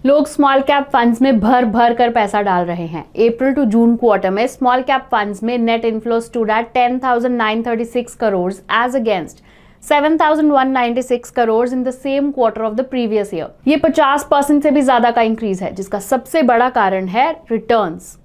लोग small cap funds में भर भर कर पैसा डाल रहे हैं। अप्रैल टू जून क्वार्टर में स्मॉल कैप फंड्स में net inflow stood at 10,936 crore as against 7,196 crore in the same quarter of the previous year. ये 50% से भी ज्यादा का इंक्रीज है, जिसका सबसे बड़ा कारण है returns.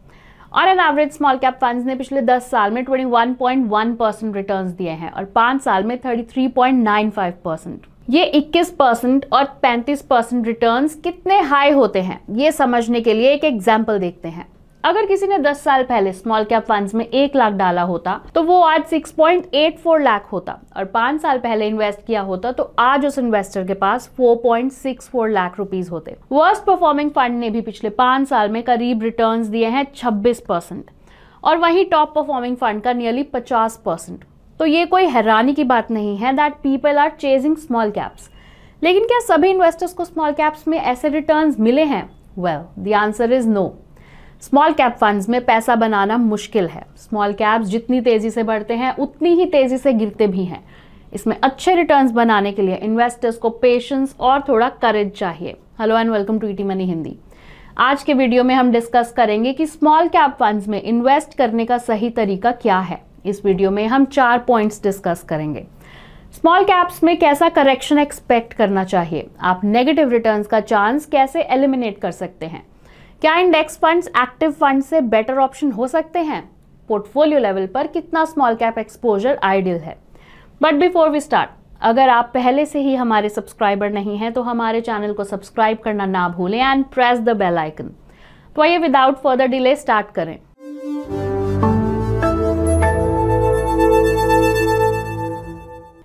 On an average small cap funds ने पिछले 10 साल में 21.1% रिटर्न्स दिए हैं और 5 साल में 33.95%। ये 21% और 35% रिटर्न्स कितने हाई होते हैं, ये समझने के लिए एक एग्जाम्पल देखते हैं। अगर किसी ने 10 साल पहले स्मॉल कैप फंड्स में 1 लाख डाला होता तो वो आज 6.84 लाख होता, और 5 साल पहले इन्वेस्ट किया होता तो आज उस इन्वेस्टर के पास 4.64 लाख रुपीस होते। वर्स्ट परफॉर्मिंग फंड ने भी पिछले 5 साल में करीब रिटर्न्स दिए हैं 26%, और वहीं टॉप परफॉर्मिंग फंड का नियरली 50%। तो ये कोई हैरानी की बात नहीं है that people are chasing small caps. लेकिन क्या सभी इन्वेस्टर्स को स्मॉल कैप्स में ऐसे रिटर्न्स मिले हैं? Well, the answer is no. Small cap funds में पैसा बनाना मुश्किल है। स्मॉल कैप्स जितनी तेजी से बढ़ते हैं उतनी ही तेजी से गिरते भी हैं। इसमें अच्छे रिटर्न्स बनाने के लिए इन्वेस्टर्स को पेशेंस और थोड़ा करेज चाहिए। Hello and welcome to ET money Hindi. आज के वीडियो में हम डिस्कस करेंगे कि स्मॉल कैप फंड्स में इन्वेस्ट करने का सही तरीका क्या है। इस वीडियो में हम 4 पॉइंट्स डिस्कस करेंगे। स्मॉल कैप्स में कैसा करेक्शन एक्सपेक्ट करना चाहिए, आप नेगेटिव रिटर्न्स का चांस कैसे एलिमिनेट कर सकते हैं, क्या इंडेक्स फंड्स एक्टिव फंड से बेटर ऑप्शन हो सकते हैं, पोर्टफोलियो लेवल पर कितना स्मॉल कैप एक्सपोजर आइडियल है। बट बिफोर वी स्टार्ट, अगर आप पहले से ही हमारे सब्सक्राइबर नहीं हैं तो हमारे चैनल को सब्सक्राइब करना ना भूलें and press the bell icon. तो आइए विदाउट फर्दर डिले स्टार्ट करें।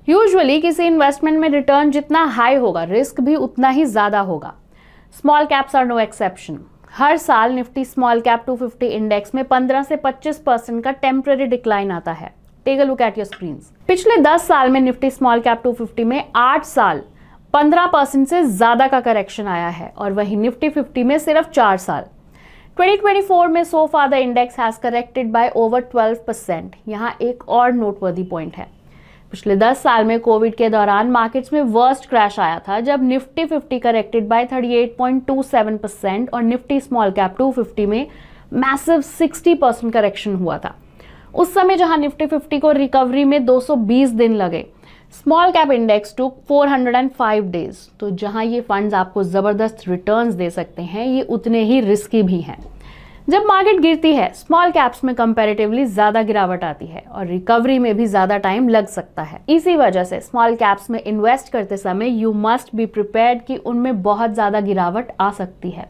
यूजुअली किसी इन्वेस्टमेंट में रिटर्न जितना हाई होगा, रिस्क भी उतना ही ज्यादा होगा। Small caps are no exception. हर साल निफ्टी स्मॉल कैप 250 इंडेक्स में 15 से 25% का टेम्पररी डिक्लाइन आता है। Take a look at your screens. पिछले 10 साल में निफ्टी स्मॉल कैप 250 में 8 साल 15% से ज्यादा का करेक्शन आया है, और वहीं निफ्टी 50 में सिर्फ 4 साल। 2024 में so far the index has corrected by over 12%। यहाँ एक और नोटवर्दी पॉइंट है। पिछले 10 साल में कोविड के दौरान मार्केट्स में वर्स्ट क्रैश आया था, जब निफ्टी 50 करेक्टेड बाय 38.27% और निफ्टी स्मॉल कैप 250 में मैसिव 60% करेक्शन हुआ था। उस समय जहां निफ्टी 50 को रिकवरी में 220 दिन लगे, स्मॉल कैप इंडेक्स टुक 405 डेज। तो जहां ये फंड्स आपको जबरदस्त रिटर्न्स दे सकते हैं, ये उतने ही रिस्की भी हैं। जब मार्केट गिरती है, स्मॉल कैप्स में कंपैरेटिवली ज्यादा गिरावट आती है और रिकवरी में भी ज्यादा टाइम लग सकता है। इसी वजह से स्मॉल कैप्स में इन्वेस्ट करते समय यू मस्ट बी प्रिपेयर्ड कि उनमें बहुत ज्यादा गिरावट आ सकती है।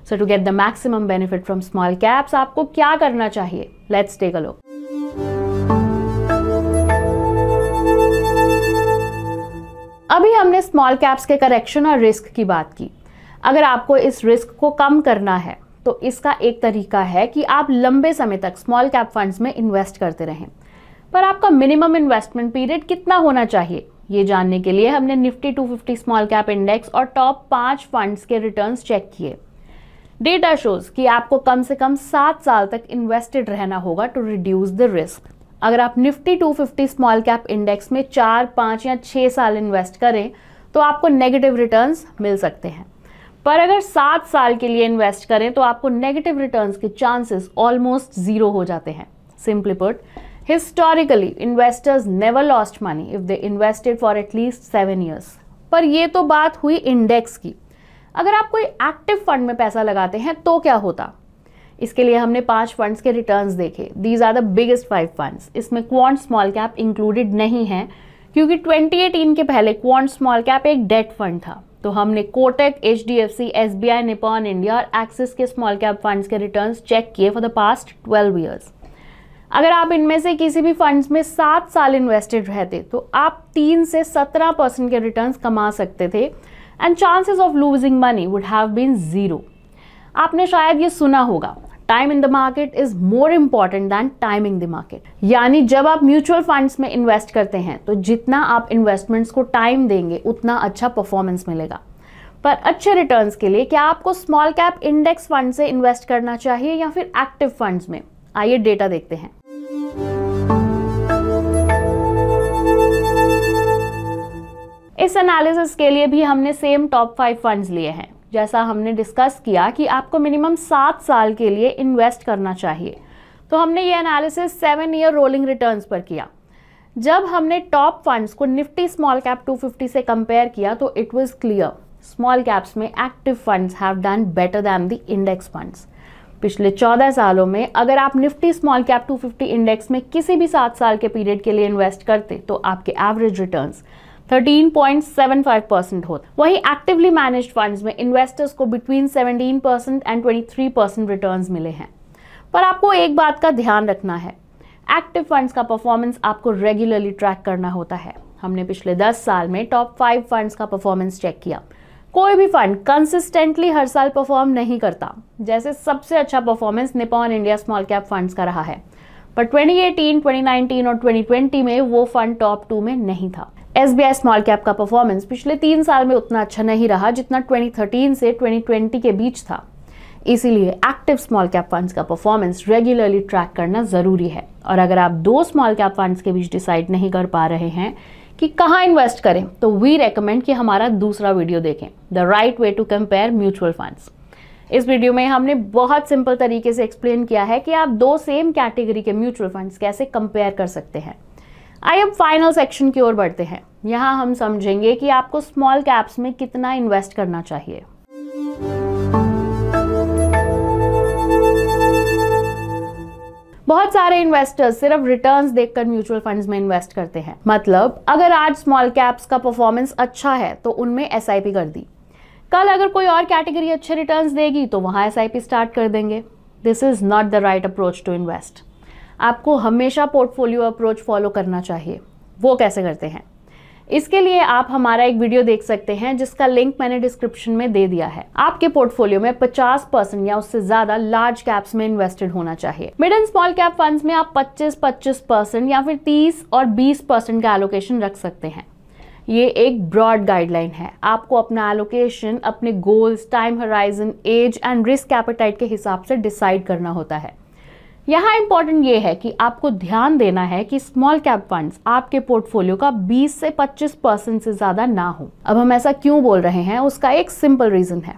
So to get the maximum benefit from small caps, आपको क्या करना चाहिए? Let's take a look. अभी हमने स्मॉल कैप्स के करेक्शन और रिस्क की बात की। अगर आपको इस रिस्क को कम करना है तो इसका एक तरीका है कि आप लंबे समय तक स्मॉल कैप फंड्स में इन्वेस्ट करते रहें। पर आपका मिनिमम इन्वेस्टमेंट पीरियड कितना होना चाहिए, ये जानने के लिए हमने निफ्टी 250 स्मॉल कैप इंडेक्स और टॉप 5 फंड्स के रिटर्न्स चेक किए। डेटा शोज कि आपको कम से कम 7 साल तक इन्वेस्टेड रहना होगा टू रिड्यूस द रिस्क। अगर आप निफ्टी 250 स्मॉल कैप इंडेक्स में 4, 5 या 6 साल इन्वेस्ट करें तो आपको नेगेटिव रिटर्न्स मिल सकते हैं। पर अगर 7 साल के लिए इन्वेस्ट करें तो आपको नेगेटिव रिटर्न्स के चांसेस ऑलमोस्ट 0 हो जाते हैं। Simply put, historically investors never lost money if they invested for at least 7 years. पर ये तो बात हुई इंडेक्स की। अगर आप कोई एक्टिव फंड में पैसा लगाते हैं तो क्या होता? इसके लिए हमने 5 फंड्स के रिटर्न्स देखे। These are the biggest 5 funds. इसमें क्वांट स्मॉल कैप इंक्लूडेड नहीं है, क्योंकि 2018 के पहले क्वांट स्मॉल कैप एक डेट फंड था। तो हमने Kotak, HDFC, SBI, Nippon India और एक्सिस के स्मॉल कैप फंड्स के रिटर्न्स चेक किए फॉर द पास्ट 12 ईयर्स। अगर आप इनमें से किसी भी फंड्स में 7 साल इन्वेस्टेड रहते तो आप 3 से 17% के रिटर्न्स कमा सकते थे, and chances of losing money would have been 0। आपने शायद ये सुना होगा, time in the market is more important than timing the market. यानी जब आप म्यूचुअल फंड्स में इन्वेस्ट करते हैं तो जितना आप इन्वेस्टमेंट्स को टाइम देंगे उतना अच्छा परफॉर्मेंस मिलेगा। पर अच्छे रिटर्न्स के लिए क्या आपको स्मॉल कैप इंडेक्स फंड से इन्वेस्ट करना चाहिए या फिर एक्टिव फंड्स में? आइए डेटा देखते हैं। इस एनालिसिस के लिए भी हमने सेम टॉप 5 फंड्स लिए हैं। जैसा हमने डिस्कस किया कि आपको मिनिमम 7 साल के लिए इन्वेस्ट करना चाहिए, तो हमने ये एनालिसिस 7 ईयर रोलिंग रिटर्न्स पर किया। जब हमने टॉप फंड्स को निफ्टी स्मॉल कैप 250 से कंपेयर किया तो it was clear, small caps में active funds have done better than the index funds. पिछले 14 सालों में अगर आप निफ्टी स्मॉल कैप 250 इंडेक्स में किसी भी 7 साल के पीरियड के लिए इन्वेस्ट करते तो आपके एवरेज रिटर्न्स 13.75% होते। वहीं एक्टिवली मैनेज्ड फंड्स में इन्वेस्टर्स को बिटवीन 17% एंड 23% रिटर्न्स मिले हैं। पर आपको एक बात का ध्यान रखना है, एक्टिव फंड्स का परफॉर्मेंस आपको रेगुलरली ट्रैक करना होता है। हमने पिछले 10 साल में टॉप 5 फंड्स का परफॉर्मेंस चेक किया। कोई भी फंड कंसिस्टेंटली हर साल परफॉर्म नहीं करता। जैसे सबसे अच्छा performance Nippon India small cap funds का रहा है, पर 2018, 2019 और 2020 में वो फंड टॉप 2 में नहीं था। SBI स्मॉल कैप का परफॉर्मेंस पिछले 3 साल में उतना अच्छा नहीं रहा जितना 2013 से 2020 के बीच था। इसीलिए एक्टिव स्मॉल कैप फंड्स का परफॉर्मेंस रेगुलरली ट्रैक करना जरूरी है। और अगर आप 2 स्मॉल कैप फंड्स के बीच डिसाइड नहीं कर पा रहे हैं कि कहाँ इन्वेस्ट करें, तो वी रेकमेंड कि हमारा दूसरा वीडियो देखें, the right way to compare mutual funds. इस वीडियो में हमने बहुत सिंपल तरीके से एक्सप्लेन किया है कि आप 2 सेम कैटेगरी के म्यूचुअल फंड्स कैसे कंपेयर कर सकते हैं। आइए अब फाइनल सेक्शन की ओर बढ़ते हैं। यहाँ हम समझेंगे कि आपको स्मॉल कैप्स में कितना इन्वेस्ट करना चाहिए। बहुत सारे इन्वेस्टर्स सिर्फ रिटर्न्स देखकर म्यूचुअल फंड्स में इन्वेस्ट करते हैं। मतलब अगर आज स्मॉल कैप्स का परफॉर्मेंस अच्छा है तो उनमें SIP कर दी, कल अगर कोई और कैटेगरी अच्छे रिटर्न्स देगी तो वहां SIP स्टार्ट कर देंगे। This is not the right approach to invest. आपको हमेशा पोर्टफोलियो अप्रोच फॉलो करना चाहिए। वो कैसे करते हैं, इसके लिए आप हमारा एक वीडियो देख सकते हैं जिसका लिंक मैंने डिस्क्रिप्शन में दे दिया है। आपके पोर्टफोलियो में 50% या उससे ज्यादा लार्ज कैप्स में इन्वेस्टेड होना चाहिए। Mid and small cap funds में आप 25% या फिर 30 और 20% का एलोकेशन रख सकते हैं। ये एक ब्रॉड गाइडलाइन है। आपको अपना एलोकेशन अपने goals, time horizon, age and risk appetite के हिसाब से डिसाइड करना होता है। यहाँ इंपॉर्टेंट ये है कि आपको ध्यान देना है कि स्मॉल कैप फंड्स आपके पोर्टफोलियो का 20 से 25% से ज्यादा ना हो। अब हम ऐसा क्यों बोल रहे हैं, उसका एक सिंपल रीजन है।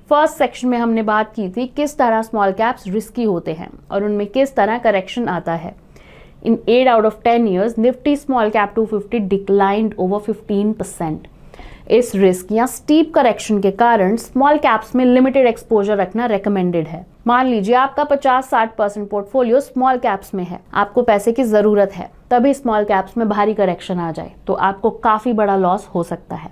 फर्स्ट सेक्शन में हमने बात की थी किस तरह स्मॉल कैप्स रिस्की होते हैं और उनमें किस तरह करेक्शन आता है। In 8 out of 10 years, Nifty Small Cap 250 declined over 15%. इस रिस्क या स्टीप करेक्शन के कारण स्मॉल कैप्स में लिमिटेड एक्सपोजर रखना रेकमेंडेड है। मान लीजिए आपका 50-60% पोर्टफोलियो स्मॉल कैप्स में है, आपको पैसे की जरूरत है, तभी स्मॉल कैप्स में भारी करेक्शन आ जाए तो आपको काफी बड़ा लॉस हो सकता है।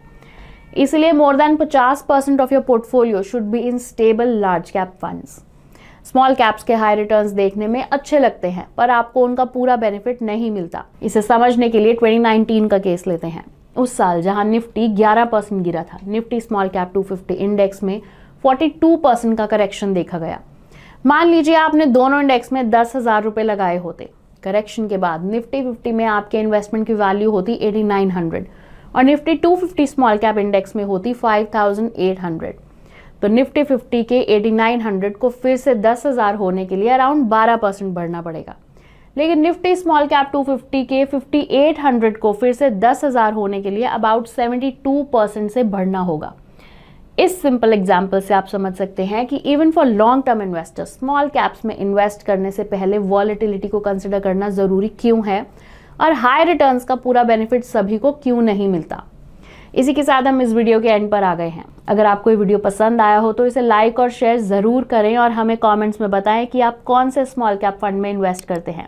इसलिए more than 50% of your portfolio should be in stable large cap funds. Small caps के हाई रिटर्न्स देखने में अच्छे लगते हैं पर आपको उनका पूरा बेनिफिट नहीं मिलता। इसे समझने के लिए 2019 का केस लेते हैं। उस साल जहां निफ्टी 11% गिरा था, निफ्टी स्मॉल कैप 250 इंडेक्स में 42% का करेक्शन देखा गया। मान लीजिए आपने दोनों इंडेक्स में 10,000 रुपए लगाए होते। करेक्शन के बाद निफ्टी 50 में आपके इन्वेस्टमेंट की वैल्यू होती 8900 और निफ्टी 250 स्मॉल कैप इंडेक्स में होती 5800। तो निफ्टी 50 के 8900 को फिर से 10,000 होने के लिए अराउंड 12% बढ़ना पड़ेगा, लेकिन निफ्टी स्मॉल कैप 250 के 5800 को फिर से 10,000 होने के लिए अबाउट 72% से बढ़ना होगा। इस सिंपल एग्जाम्पल से आप समझ सकते हैं कि even for long term investors small caps में इन्वेस्ट करने से पहले वॉलेटिलिटी को कंसिडर करना जरूरी क्यों है और हाई रिटर्न्स का पूरा बेनिफिट सभी को क्यों नहीं मिलता। इसी के साथ हम इस वीडियो के एंड पर आ गए हैं। अगर आपको ये वीडियो पसंद आया हो तो इसे लाइक और शेयर जरूर करें और हमें कमेंट्स में बताएं कि आप कौन से स्मॉल कैप फंड में इन्वेस्ट करते हैं।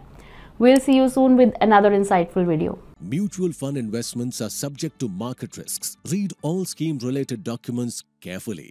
We'll see you soon with another insightful video. Mutual fund investments are subject to market risks. Read all scheme related documents carefully.